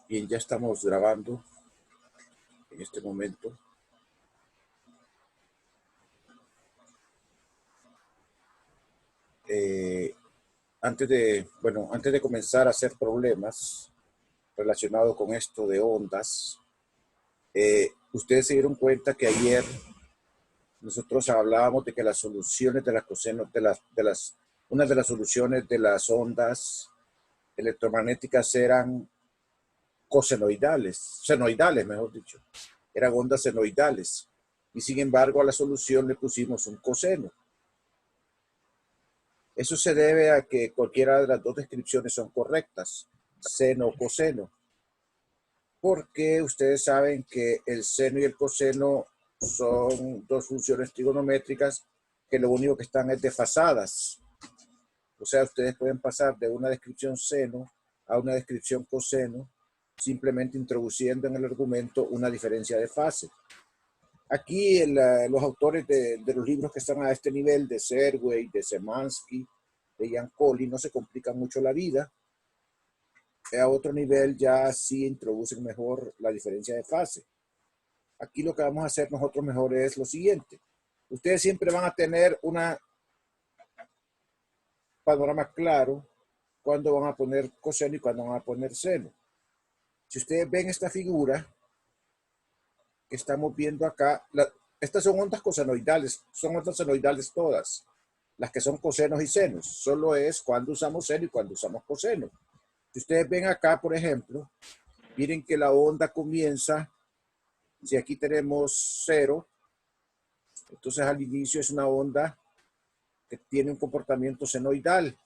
Bien, ya estamos grabando en este momento. Eh, antes de comenzar a hacer problemas relacionados con esto de ondas, ustedes se dieron cuenta que ayer nosotros hablábamos de que las soluciones de las cosenos, una de las soluciones de las ondas electromagnéticas eran senoidales, mejor dicho, eran ondas senoidales. Y sin embargo a la solución le pusimos un coseno. Eso se debe a que cualquiera de las dos descripciones son correctas, seno o coseno, porque ustedes saben que el seno y el coseno son dos funciones trigonométricas que lo único que están es desfasadas. O sea, ustedes pueden pasar de una descripción seno a una descripción coseno simplemente introduciendo en el argumento una diferencia de fase. Aquí los autores de los libros que están a este nivel, de Serway, de Semansky, de Giancoli, no se complican mucho la vida. A otro nivel ya sí introducen mejor la diferencia de fase. Aquí lo que vamos a hacer nosotros mejor es lo siguiente. Ustedes siempre van a tener un panorama claro cuando van a poner coseno y cuando van a poner seno. Si ustedes ven esta figura que estamos viendo acá, estas son ondas cosenoidales, son ondas senoidales todas, las que son cosenos y senos. Solo es cuando usamos seno y cuando usamos coseno. Si ustedes ven acá, por ejemplo, miren que la onda comienza, si aquí tenemos 0, entonces al inicio es una onda que tiene un comportamiento senoidal.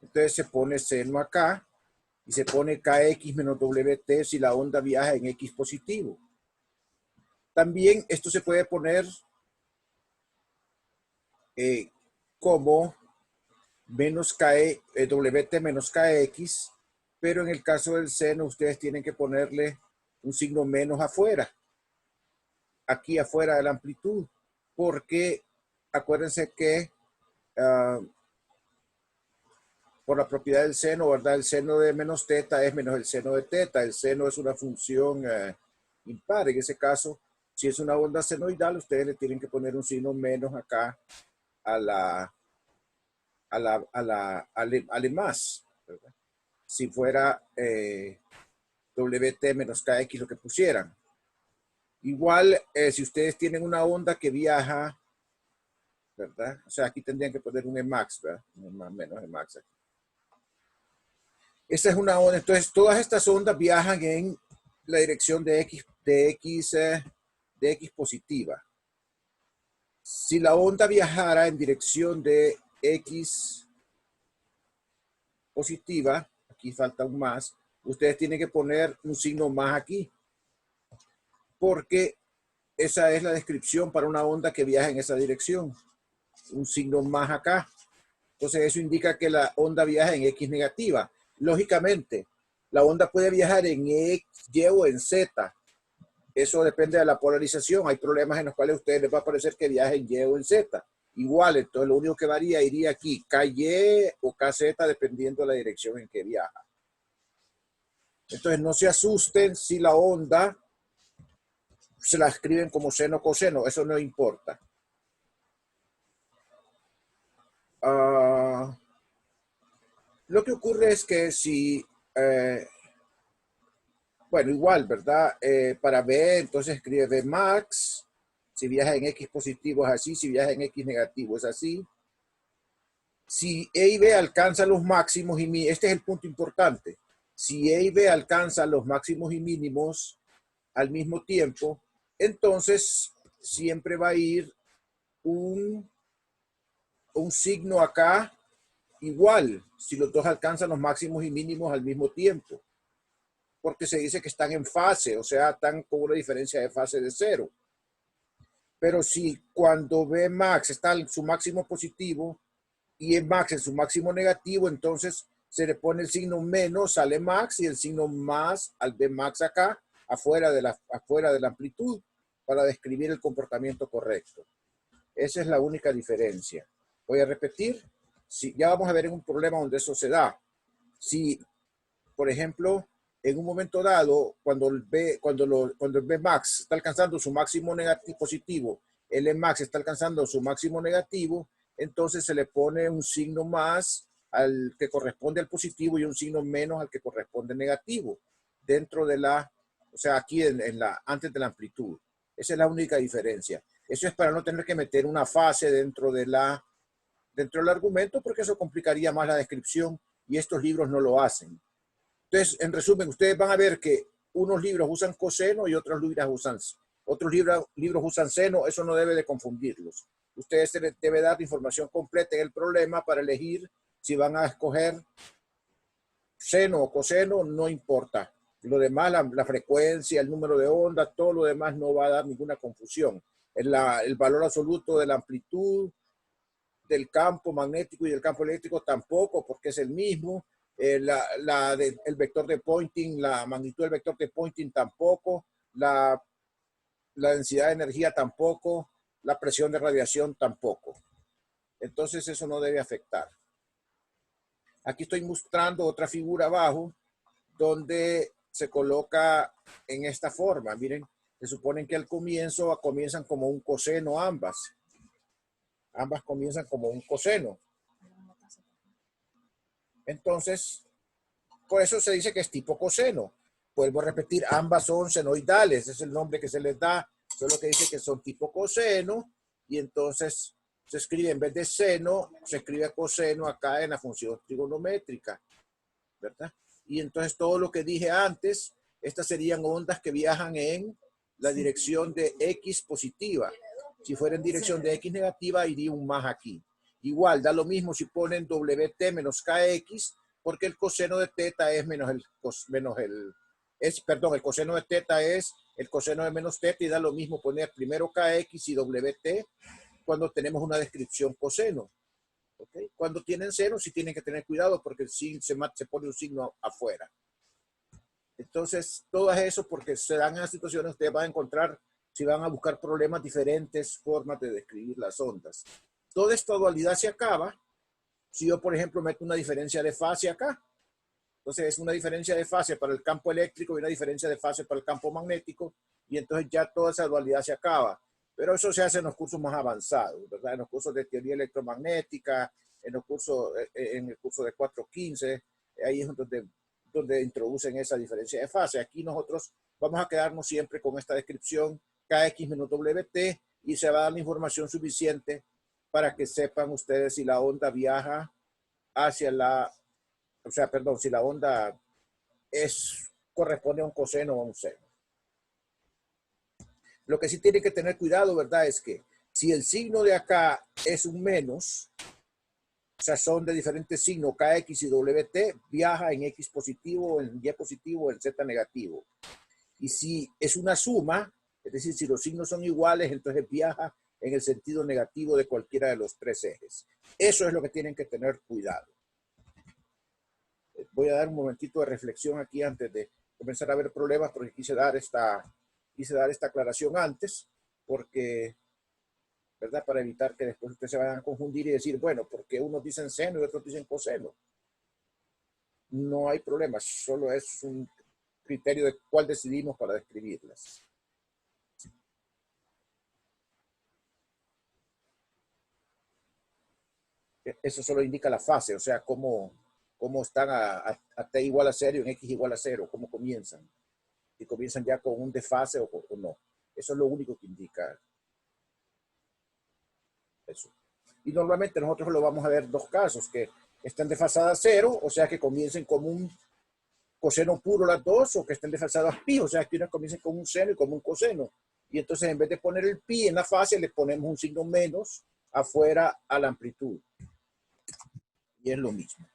Entonces se pone seno acá y se pone kx menos wt si la onda viaja en x positivo. También esto se puede poner como menos wt menos kx, pero en el caso del seno ustedes tienen que ponerle un signo menos afuera, aquí afuera de la amplitud, porque acuérdense que por la propiedad del seno, ¿verdad? El seno de menos teta es menos el seno de teta. El seno es una función impar. En ese caso, si es una onda senoidal, ustedes le tienen que poner un signo menos acá al más, ¿verdad? Si fuera WT menos KX lo que pusieran. Igual, si ustedes tienen una onda que viaja, ¿verdad? O sea, aquí tendrían que poner un Emax, ¿verdad? Menos Emax aquí. Esta es una onda, entonces todas estas ondas viajan en la dirección de X positiva. Si la onda viajara en dirección de X positiva, aquí falta un más, ustedes tienen que poner un signo más aquí, porque esa es la descripción para una onda que viaja en esa dirección. Un signo más acá. Entonces eso indica que la onda viaja en X negativa. Lógicamente, la onda puede viajar en X, Y o en Z. Eso depende de la polarización. Hay problemas en los cuales a ustedes les va a parecer que viaja en Y o en Z. Igual, entonces lo único que varía iría aquí, KY o KZ, dependiendo de la dirección en que viaja. Entonces no se asusten si la onda se la escriben como seno o coseno, eso no importa. Lo que ocurre es que si bueno, igual, ¿verdad? Para B, entonces escribe B max. Si viaja en X positivo es así, si viaja en X negativo es así. Si E y B alcanzan los máximos y mínimos, este es el punto importante. Si E y B alcanzan los máximos y mínimos al mismo tiempo, entonces siempre va a ir un signo acá igual, si los dos alcanzan los máximos y mínimos al mismo tiempo, porque se dice que están en fase, o sea, están con una diferencia de fase de 0. Pero si cuando B max está en su máximo positivo y E max en su máximo negativo, entonces se le pone el signo menos al E max y el signo más al B max acá, afuera de la amplitud, para describir el comportamiento correcto. Esa es la única diferencia. Voy a repetir. Ya vamos a ver en un problema donde eso se da. Si por ejemplo, en un momento dado, cuando el Bmax está alcanzando su máximo negativo positivo, el Emax está alcanzando su máximo negativo, entonces se le pone un signo más al que corresponde al positivo y un signo menos al que corresponde al negativo, dentro de la, o sea, aquí antes de la amplitud. Esa es la única diferencia. Eso es para no tener que meter una fase dentro del argumento, porque eso complicaría más la descripción y estos libros no lo hacen. Entonces, en resumen, ustedes van a ver que unos libros usan coseno y otros libros usan seno. Eso no debe de confundirlos. Ustedes se les debe dar información completa en el problema para elegir si van a escoger seno o coseno, no importa. Lo demás, la frecuencia, el número de ondas, todo lo demás no va a dar ninguna confusión. El valor absoluto de la amplitud del campo magnético y del campo eléctrico tampoco, porque es el mismo. El vector de Poynting, la magnitud del vector de Poynting tampoco, la densidad de energía tampoco, la presión de radiación tampoco. Entonces eso no debe afectar. Aquí estoy mostrando otra figura abajo donde se coloca en esta forma. Miren, se supone que al comienzo comienzan como un coseno ambas. Ambas comienzan como un coseno. Entonces, por eso se dice que es tipo coseno. Vuelvo a repetir, ambas son senoidales, es el nombre que se les da, solo que dice que son tipo coseno, y entonces se escribe, en vez de seno, se escribe coseno acá en la función trigonométrica, ¿verdad? Y entonces todo lo que dije antes, estas serían ondas que viajan en la dirección de X positiva. Si fuera en dirección de X negativa, iría un más aquí. Igual, da lo mismo si ponen WT menos KX, porque el coseno de teta es el coseno de teta es el coseno de menos teta, y da lo mismo poner primero KX y WT cuando tenemos una descripción coseno. ¿Okay? Cuando tienen seno, sí tienen que tener cuidado porque se pone un signo afuera. Entonces, todo eso porque se dan en las situaciones, ustedes van a encontrar, si van a buscar problemas, diferentes formas de describir las ondas. Toda esta dualidad se acaba si yo, por ejemplo, meto una diferencia de fase acá. Entonces, es una diferencia de fase para el campo eléctrico y una diferencia de fase para el campo magnético, y entonces ya toda esa dualidad se acaba. Pero eso se hace en los cursos más avanzados, ¿verdad? En los cursos de teoría electromagnética, en el curso de 415, ahí es donde introducen esa diferencia de fase. Aquí nosotros vamos a quedarnos siempre con esta descripción KX menos WT, y se va a dar la información suficiente para que sepan ustedes si la onda viaja hacia si la onda corresponde a un coseno o a un seno. Lo que sí tiene que tener cuidado, ¿verdad? Es que si el signo de acá es un menos, o sea, son de diferentes signos, KX y WT, viaja en X positivo, en Y positivo, en Z negativo. Y si es una suma, es decir, si los signos son iguales, entonces viaja en el sentido negativo de cualquiera de los tres ejes. Eso es lo que tienen que tener cuidado. Voy a dar un momentito de reflexión aquí antes de comenzar a ver problemas, porque quise dar esta aclaración antes, porque, ¿verdad? Para evitar que después ustedes se vayan a confundir y decir, bueno, porque unos dicen seno y otros dicen coseno. No hay problema, solo es un criterio de cuál decidimos para describirlas. Eso solo indica la fase, o sea, cómo están a t igual a 0 y en x igual a 0, cómo comienzan. Si comienzan ya con un desfase o no. Eso es lo único que indica eso. Y normalmente nosotros lo vamos a ver dos casos, que estén desfasadas 0, o sea que comiencen como un coseno puro las dos, o que estén desfasadas pi, o sea que una comiencen con un seno y como un coseno. Y entonces en vez de poner el pi en la fase, le ponemos un signo menos afuera a la amplitud. Y es lo mismo.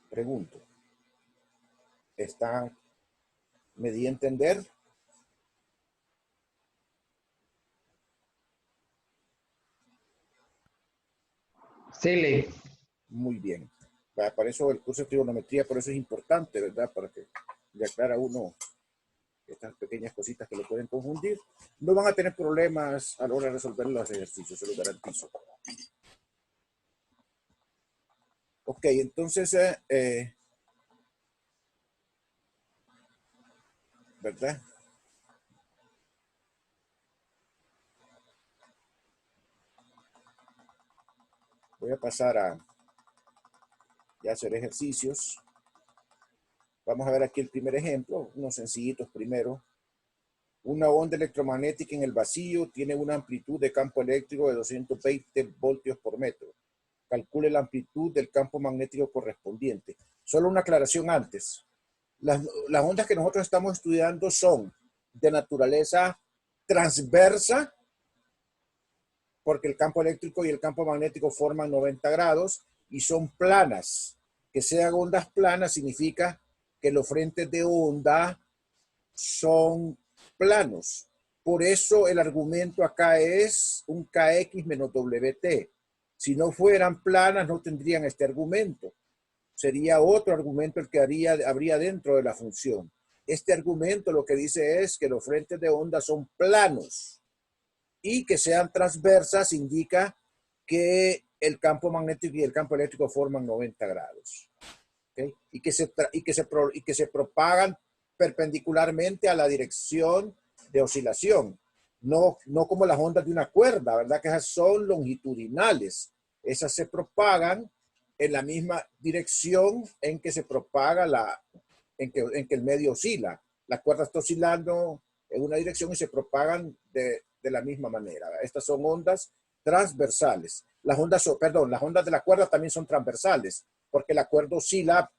Pregunto. ¿Me di a entender? Sí, Lee. Muy bien. Para eso el curso de trigonometría, por eso es importante, ¿verdad? Para que le aclara a uno estas pequeñas cositas que lo pueden confundir. No van a tener problemas a la hora de resolver los ejercicios, se los garantizo. Ok, entonces, ¿verdad? Voy a pasar a ya hacer ejercicios. Vamos a ver aquí el primer ejemplo, unos sencillitos primero. Una onda electromagnética en el vacío tiene una amplitud de campo eléctrico de 220 voltios por metro. Calcule la amplitud del campo magnético correspondiente. Solo una aclaración antes. Las ondas que nosotros estamos estudiando son de naturaleza transversa, porque el campo eléctrico y el campo magnético forman 90 grados, y son planas. Que sean ondas planas significa que los frentes de onda son planos. Por eso el argumento acá es un kx menos wt. Si no fueran planas, no tendrían este argumento. Sería otro argumento el que habría dentro de la función. Este argumento lo que dice es que los frentes de onda son planos, y que sean transversas indica que el campo magnético y el campo eléctrico forman 90 grados. ¿Okay? Y que se propagan perpendicularmente a la dirección de oscilación. No como las ondas de una cuerda, ¿verdad? Que esas son longitudinales. Esas se propagan en la misma dirección en que se propaga en que el medio oscila. La cuerda está oscilando en una dirección y se propagan de la misma manera. Estas son ondas transversales. Las ondas de la cuerda también son transversales, porque la cuerda oscila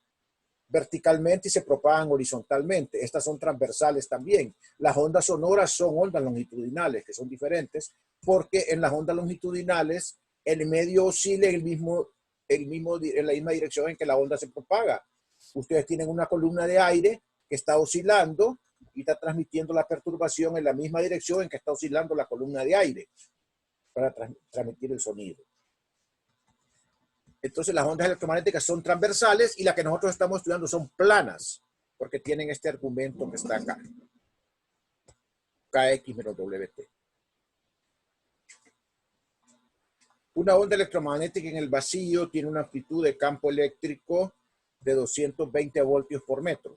verticalmente y se propagan horizontalmente. Estas son transversales también. Las ondas sonoras son ondas longitudinales, que son diferentes, porque en las ondas longitudinales el medio oscila en la misma dirección en que la onda se propaga. Ustedes tienen una columna de aire que está oscilando y está transmitiendo la perturbación en la misma dirección en que está oscilando la columna de aire para transmitir el sonido. Entonces las ondas electromagnéticas son transversales, y las que nosotros estamos estudiando son planas, porque tienen este argumento que está acá. Kx menos Wt. Una onda electromagnética en el vacío tiene una amplitud de campo eléctrico de 220 voltios por metro.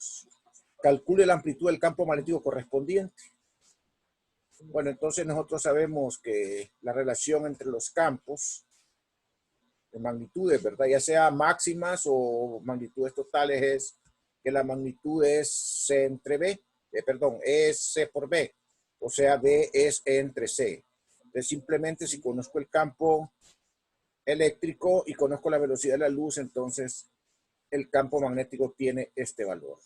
Calcule la amplitud del campo magnético correspondiente. Bueno, entonces nosotros sabemos que la relación entre los campos de magnitudes, ¿verdad? Ya sea máximas o magnitudes totales, es que la magnitud es C entre B, es C por B, o sea, B es E entre C. Entonces, simplemente si conozco el campo eléctrico y conozco la velocidad de la luz, entonces el campo magnético tiene este valor.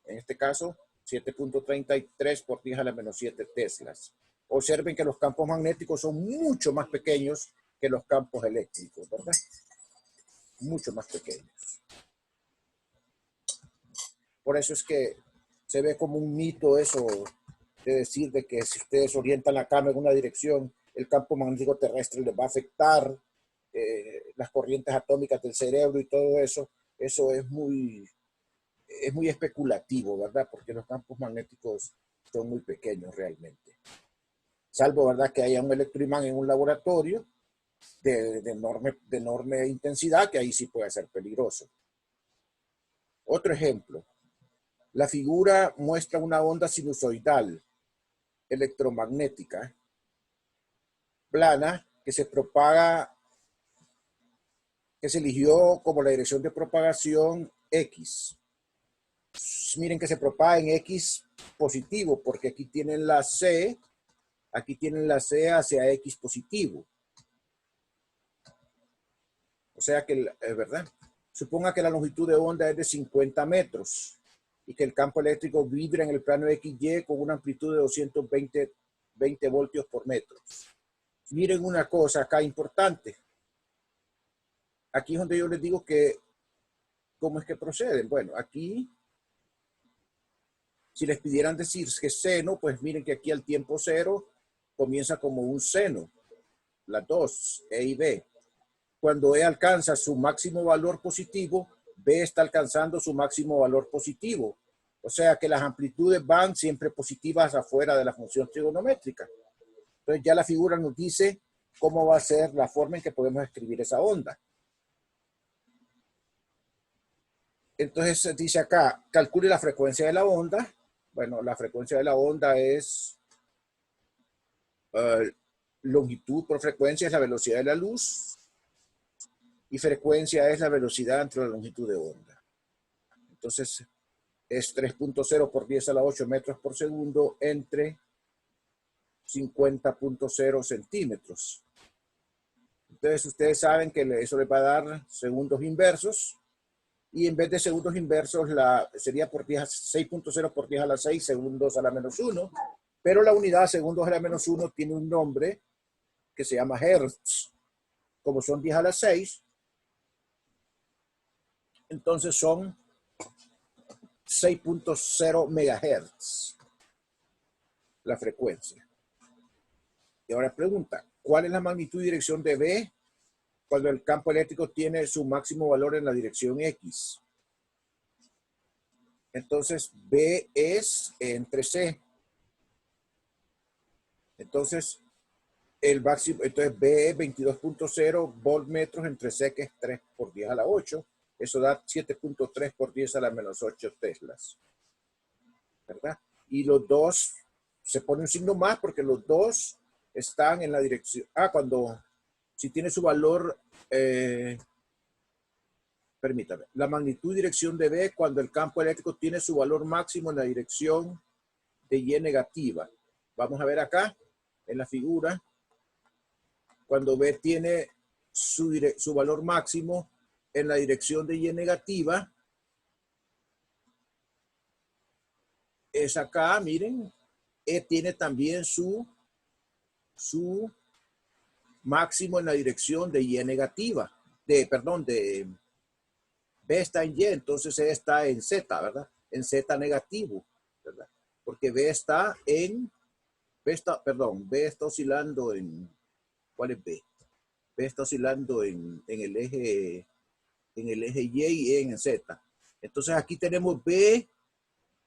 En este caso, 7.33 por 10 a la menos 7 teslas. Observen que los campos magnéticos son mucho más pequeños que los campos eléctricos, ¿verdad? Mucho más pequeños. Por eso es que se ve como un mito eso de decir de que si ustedes orientan la cámara en una dirección, el campo magnético terrestre les va a afectar las corrientes atómicas del cerebro y todo eso. Eso es muy especulativo, ¿verdad? Porque los campos magnéticos son muy pequeños realmente. Salvo, ¿verdad?, que haya un electroimán en un laboratorio de enorme intensidad, que ahí sí puede ser peligroso. Otro ejemplo. La figura muestra una onda sinusoidal electromagnética plana que se propaga, que se eligió como la dirección de propagación X. Miren que se propaga en X positivo, porque aquí tienen la C hacia X positivo. O sea que, es verdad, suponga que la longitud de onda es de 50 metros y que el campo eléctrico vibra en el plano XY con una amplitud de 220 voltios por metro. Miren una cosa acá importante. Aquí es donde yo les digo que cómo es que proceden. Bueno, aquí, si les pidieran decir que seno, pues miren que aquí al tiempo cero comienza como un seno. Las dos, E y B. Cuando E alcanza su máximo valor positivo, B está alcanzando su máximo valor positivo. O sea que las amplitudes van siempre positivas afuera de la función trigonométrica. Entonces ya la figura nos dice cómo va a ser la forma en que podemos escribir esa onda. Entonces dice acá, calcule la frecuencia de la onda. Bueno, la frecuencia de la onda es longitud por frecuencia, es la velocidad de la luz, y frecuencia es la velocidad entre la longitud de onda. Entonces es 3.0 por 10 a la 8 metros por segundo entre 50.0 centímetros. Entonces ustedes saben que eso les va a dar segundos inversos, y en vez de segundos inversos sería por 6.0 por 10 a la 6 segundos a la menos 1, pero la unidad segundos a la menos 1 tiene un nombre que se llama hertz. Como son 10 a la 6, entonces son 6.0 megahertz la frecuencia. Y ahora pregunta, ¿cuál es la magnitud y dirección de B cuando el campo eléctrico tiene su máximo valor en la dirección X? Entonces B es entre C. Entonces el máximo, entonces B es 22.0 voltmetros entre C, que es 3 por 10 a la 8. Eso da 7.3 por 10 a la menos 8 teslas, ¿verdad? Y los dos, se pone un signo más porque los dos están en la dirección. Si tiene su valor, permítame, la magnitud y dirección de B cuando el campo eléctrico tiene su valor máximo en la dirección de Y negativa. Vamos a ver acá, en la figura, cuando B tiene su valor máximo en la dirección de Y negativa, es acá, miren, E tiene también su máximo en la dirección de Y negativa, B está en Y, entonces E está en Z, ¿verdad? En Z negativo, ¿verdad? Porque B está oscilando en, ¿cuál es B? B está oscilando en el eje Y en Z. Entonces aquí tenemos B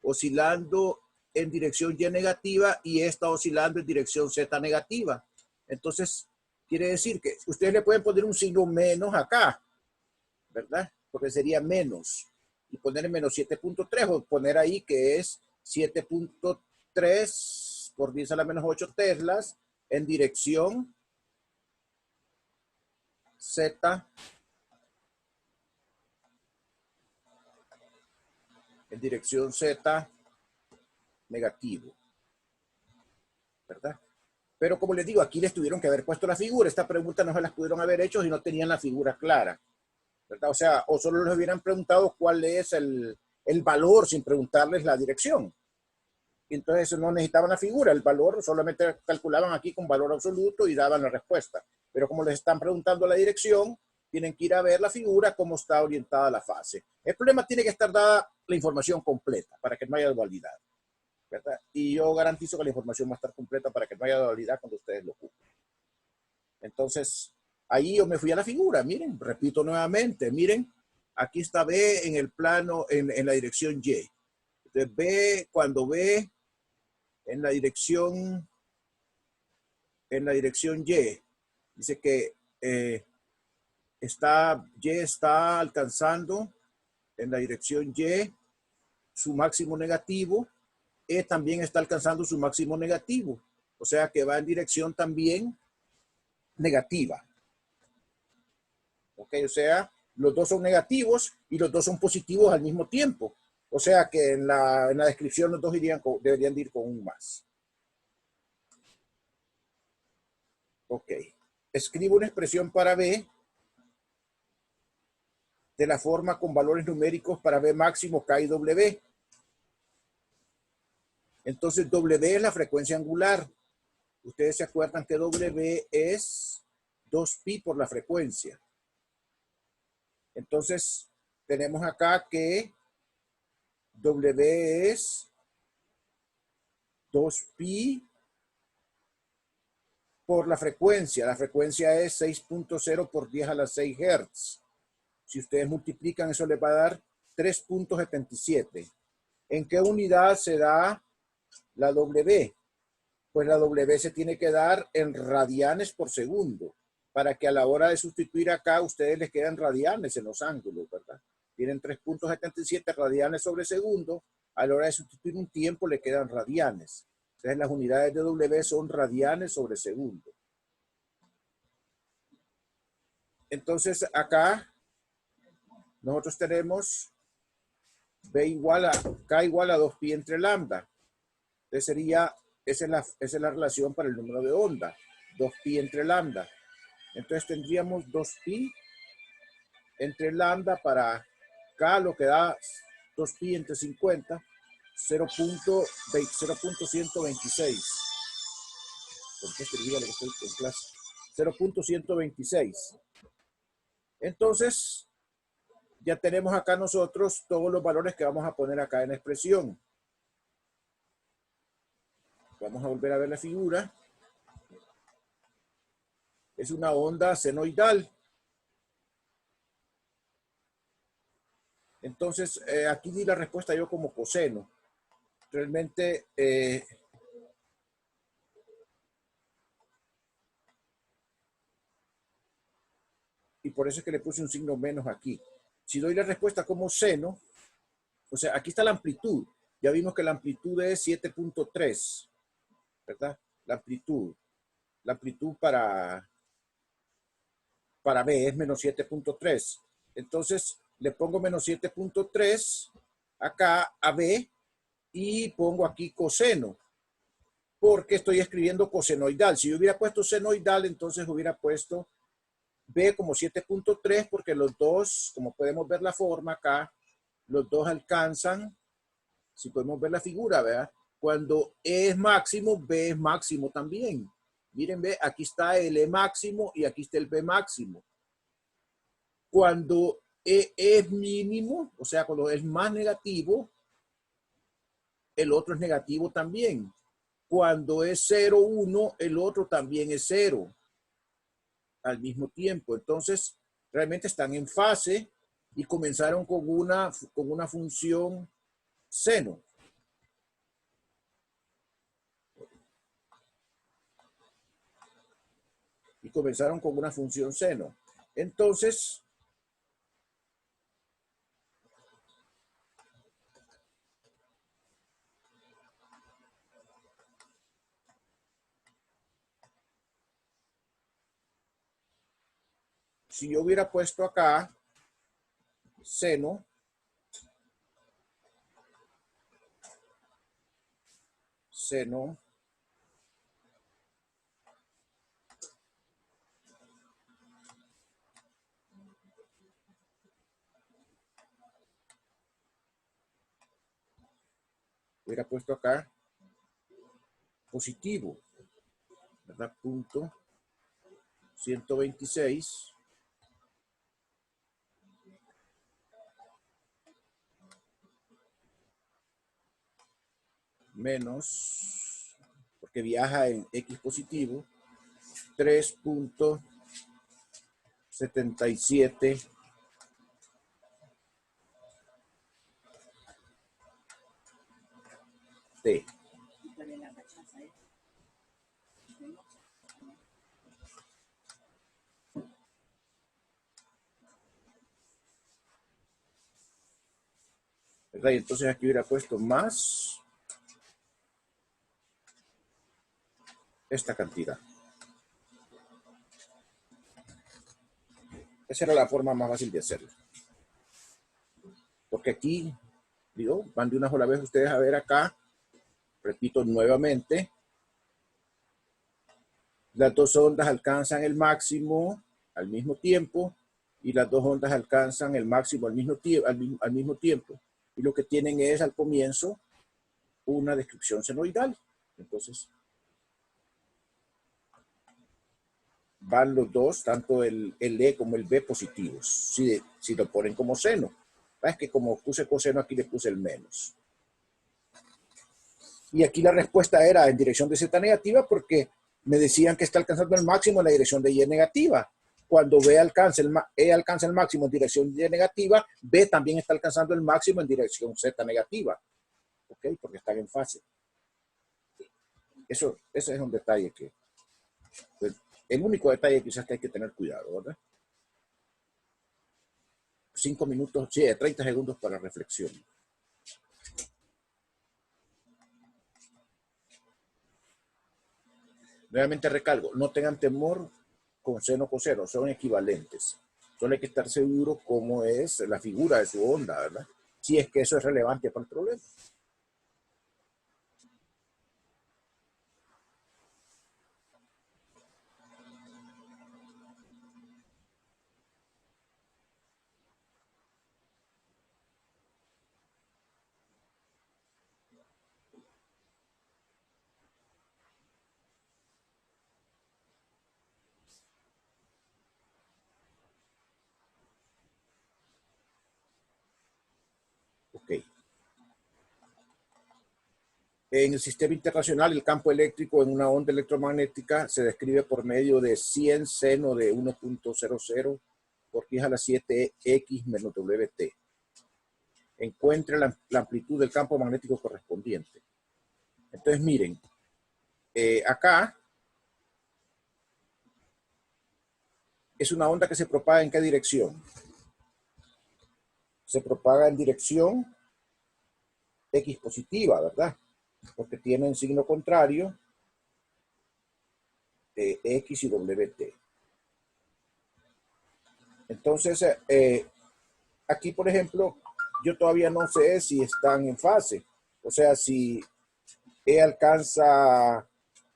oscilando en dirección Y negativa y está oscilando en dirección Z negativa. Entonces, quiere decir que ustedes le pueden poner un signo menos acá, ¿verdad? Porque sería menos. Y poner menos 7.3 o poner ahí que es 7.3 por 10 a la menos 8 teslas en dirección Z, negativo, ¿verdad? Pero como les digo, aquí les tuvieron que haber puesto la figura. Esta pregunta no se las pudieron haber hecho si no tenían la figura clara, ¿verdad? O sea, o solo les hubieran preguntado cuál es el valor sin preguntarles la dirección. Entonces no necesitaban la figura, el valor solamente calculaban aquí con valor absoluto y daban la respuesta. Pero como les están preguntando la dirección, tienen que ir a ver la figura, cómo está orientada la fase. El problema tiene que estar dada la información completa para que no haya dualidad, ¿verdad? Y yo garantizo que la información va a estar completa para que no haya dualidad cuando ustedes lo ocupen. Entonces, ahí yo me fui a la figura, miren, repito nuevamente, miren, aquí está B en el plano, en la dirección Y. Entonces B, cuando B en la dirección Y, dice que Y está alcanzando en la dirección Y su máximo negativo, E también está alcanzando su máximo negativo, o sea que va en dirección también negativa. ¿Ok? O sea, los dos son negativos y los dos son positivos al mismo tiempo. O sea que en la descripción los dos deberían ir con un más. Ok. Escribo una expresión para B de la forma con valores numéricos para B máximo, K y W. Entonces W es la frecuencia angular. Ustedes se acuerdan que W es 2pi por la frecuencia. Entonces tenemos acá que W es 2pi por la frecuencia. La frecuencia es 6.0 por 10 a la 6 Hz. Si ustedes multiplican, eso les va a dar 3.77. ¿En qué unidad se da la W? Pues la W se tiene que dar en radianes por segundo, para que a la hora de sustituir acá, ustedes les quedan radianes en los ángulos, ¿verdad? tienen 3.77 radianes sobre segundo. A la hora de sustituir un tiempo le quedan radianes. Entonces las unidades de W son radianes sobre segundo. Entonces acá nosotros tenemos K igual a 2pi entre lambda. Entonces sería, esa es la relación para el número de onda, 2pi entre lambda. Entonces tendríamos 2pi entre lambda para K, lo que da 2pi entre 50, 0.126. ¿Por qué escribía lo que estoy en clase? 0.126. Entonces, ya tenemos acá nosotros todos los valores que vamos a poner acá en la expresión. Vamos a volver a ver la figura. Es una onda senoidal. Entonces, aquí di la respuesta yo como coseno. Realmente, y por eso es que le puse un signo menos aquí. Si doy la respuesta como seno, o sea, aquí está la amplitud. Ya vimos que la amplitud es 7.3, ¿verdad? La amplitud para B es menos 7.3. Entonces, le pongo menos 7.3 acá a B y pongo aquí coseno, porque estoy escribiendo cosenoidal. Si yo hubiera puesto senoidal, entonces hubiera puesto B como 7.3, porque los dos, como podemos ver la forma acá, los dos alcanzan, si podemos ver la figura, ¿verdad? Cuando E es máximo, B es máximo también. Miren, ve, aquí está el E máximo y aquí está el B máximo. Cuando E es mínimo, o sea, cuando es más negativo, el otro es negativo también. Cuando es 0, 1, el otro también es 0 al mismo tiempo. Entonces, realmente están en fase y comenzaron con una función seno. Entonces, si yo hubiera puesto acá seno, hubiera puesto acá positivo, ¿verdad? Punto 126 menos, porque viaja en X positivo, 3.77 T. ¿Verdad? Y entonces aquí hubiera puesto más esta cantidad. Esa era la forma más fácil de hacerlo. Porque aquí, digo, van de una sola vez ustedes a ver acá, repito nuevamente, las dos ondas alcanzan el máximo al mismo tiempo y las dos ondas alcanzan el máximo al mismo tiempo. Y lo que tienen es al comienzo una descripción senoidal. Entonces, van los dos, tanto el E como el B positivos, si lo ponen como seno. Es que como puse coseno, aquí le puse el menos. Y aquí la respuesta era en dirección de Z negativa porque me decían que está alcanzando el máximo en la dirección de Y negativa. Cuando E alcanza el máximo en dirección Y negativa, B también está alcanzando el máximo en dirección Z negativa. ¿Ok? Porque están en fase. Ese es un detalle que... Pues, el único detalle quizás que hay que tener cuidado, ¿verdad? 5 minutos, sí, 30 segundos para reflexión. Nuevamente recalco, no tengan temor con seno coseno, son equivalentes. Solo hay que estar seguro cómo es la figura de su onda, ¿verdad? Si es que eso es relevante para el problema. Ok. En el sistema internacional, el campo eléctrico en una onda electromagnética se describe por medio de 100 seno de 1.00 por 10 a la 7 X menos WT. Encuentre la amplitud del campo magnético correspondiente. Entonces, miren, acá es una onda que se propaga en qué dirección. Se propaga en dirección X positiva, ¿verdad? Porque tienen signo contrario X y WT. Entonces, aquí, por ejemplo, yo todavía no sé si están en fase. O sea, si E alcanza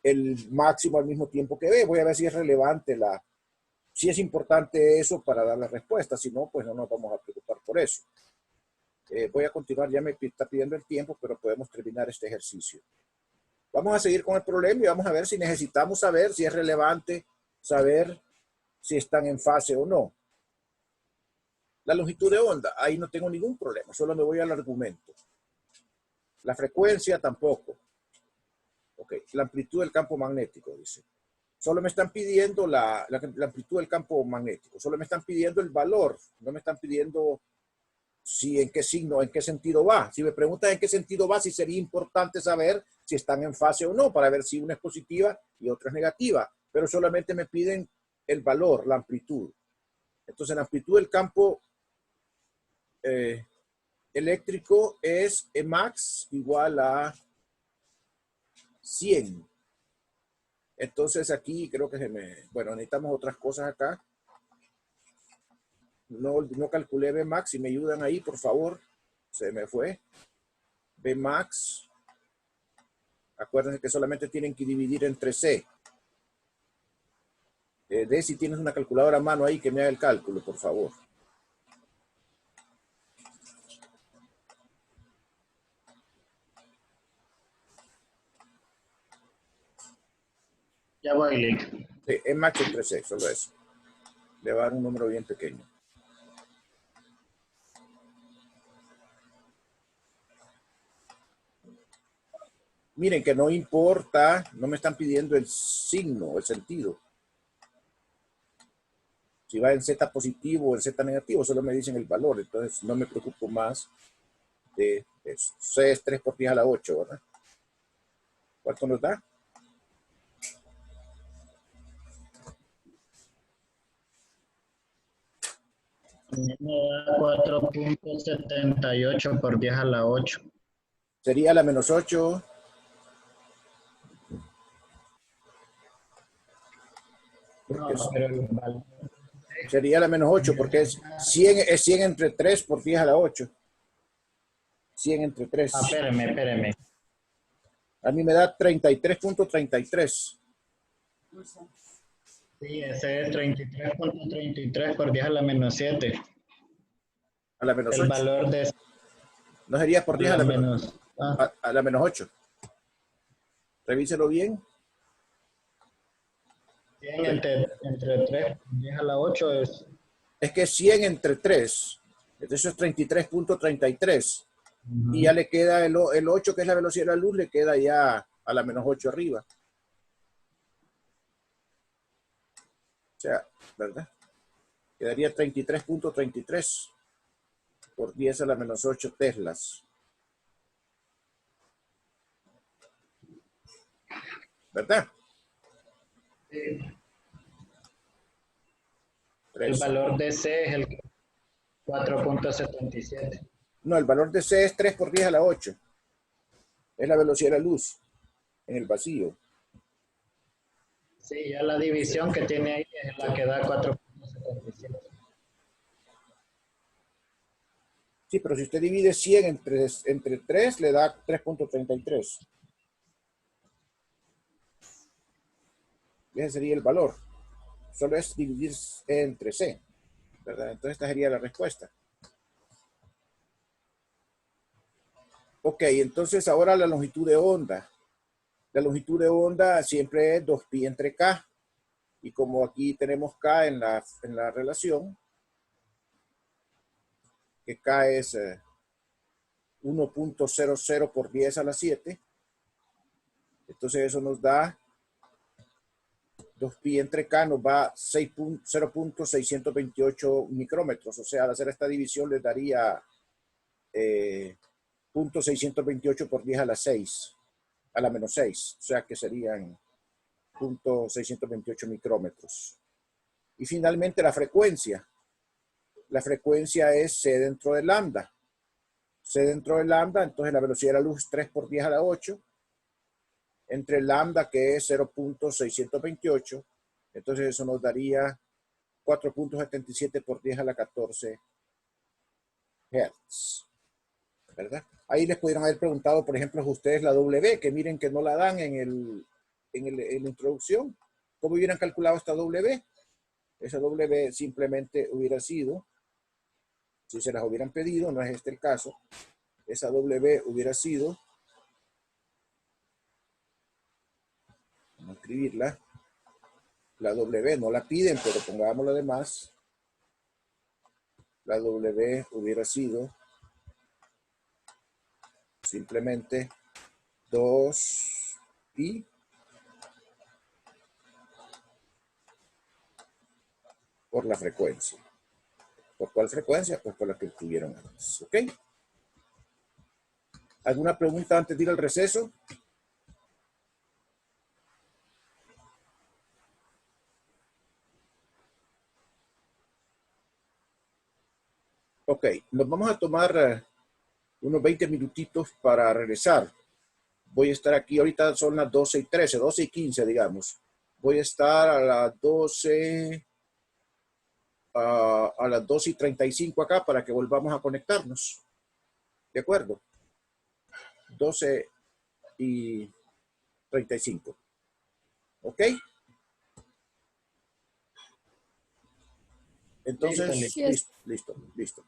el máximo al mismo tiempo que B. Voy a ver si es relevante si es importante eso para dar la respuesta. Si no, pues no nos vamos a preocupar por eso. Voy a continuar, ya me está pidiendo el tiempo, pero podemos terminar este ejercicio. Vamos a seguir con el problema y vamos a ver si necesitamos saber si es relevante saber si están en fase o no. La longitud de onda, ahí no tengo ningún problema, solo me voy al argumento. La frecuencia tampoco. Ok, la amplitud del campo magnético, dice. Solo me están pidiendo la amplitud del campo magnético, solo me están pidiendo el valor, no me están pidiendo si en qué signo, en qué sentido va. Si me preguntan en qué sentido va, sí sería importante saber si están en fase o no, para ver si una es positiva y otra es negativa. Pero solamente me piden el valor, la amplitud. Entonces, la amplitud del campo eléctrico es Emax igual a 100. Entonces, aquí creo que bueno, necesitamos otras cosas acá. No calculé Bmax, si me ayudan ahí, por favor. Se me fue. Bmax. Acuérdense que solamente tienen que dividir entre C. De si tienes una calculadora a mano ahí, que me haga el cálculo, por favor. Ya voy, Lick. Sí, Emax entre C, solo eso. Le va a dar un número bien pequeño. Miren que no importa, no me están pidiendo el signo, el sentido. Si va en Z positivo o en Z negativo, solo me dicen el valor. Entonces no me preocupo más de eso. C es 3 por 10 a la 8, ¿verdad? ¿Cuánto nos da? Me da 4.78 por 10 a la 8. Sería la menos 8. No, pero el valor. Sería la menos 8 porque es 100 entre 3 por 10 a la 8. 100 entre 3. Espéreme. A mí me da 33.33. Sí, ese es 33.33 por 10 a la menos 7. A la menos El 8. valor de No sería por 10 a la la menos, menos. a la menos 8. Revíselo bien. 100 entre 3 por 10 a la 8 es. Es que es 100 entre 3. Entonces es 33.33. Y ya le queda el 8, que es la velocidad de la luz, le queda ya a la menos 8 arriba. O sea, ¿verdad? Quedaría 33.33 por 10 a la menos 8 teslas. ¿Verdad? El 3. valor de C es el que 4.77. No, el valor de C es 3 por 10 a la 8. Es la velocidad de la luz en el vacío. Sí, ya la división que tiene ahí es la que da 4.77. Sí, pero si usted divide 100 entre 3, le da 3.33. Ese sería el valor. Solo es dividir entre C, ¿verdad? Entonces esta sería la respuesta. Ok, entonces ahora la longitud de onda. La longitud de onda siempre es 2pi entre K. Y como aquí tenemos K en la relación, que K es 1.00 por 10 a la 7, entonces eso nos da 2pi entre K, nos va 0.628 micrómetros. O sea, al hacer esta división les daría 0.628 por 10 a la 6, a la menos 6. O sea que serían 0.628 micrómetros. Y finalmente la frecuencia. La frecuencia es C dentro de lambda. C dentro de lambda, entonces la velocidad de la luz es 3 por 10 a la 8, entre lambda que es 0.628, entonces eso nos daría 4.77 por 10 a la 14 Hz, ¿verdad? Ahí les pudieron haber preguntado, por ejemplo, a ustedes la W, que miren que no la dan en la introducción. ¿Cómo hubieran calculado esta W? Esa W simplemente hubiera sido, si se las hubieran pedido, no es este el caso, esa W hubiera sido, vamos a escribirla, la W no la piden, pero pongámoslo además, la W hubiera sido simplemente 2pi por la frecuencia. ¿Por cuál frecuencia? Pues por la que tuvieron antes. ¿Ok? ¿Alguna pregunta antes de ir al receso? Ok, nos vamos a tomar unos 20 minutitos para regresar. Voy a estar aquí, ahorita son las 12:13, 12:15, digamos. Voy a estar a las 12, a las 12:35 acá para que volvamos a conectarnos. ¿De acuerdo? 12:35. ¿Ok? Listo, Entonces, listo. Yes. listo.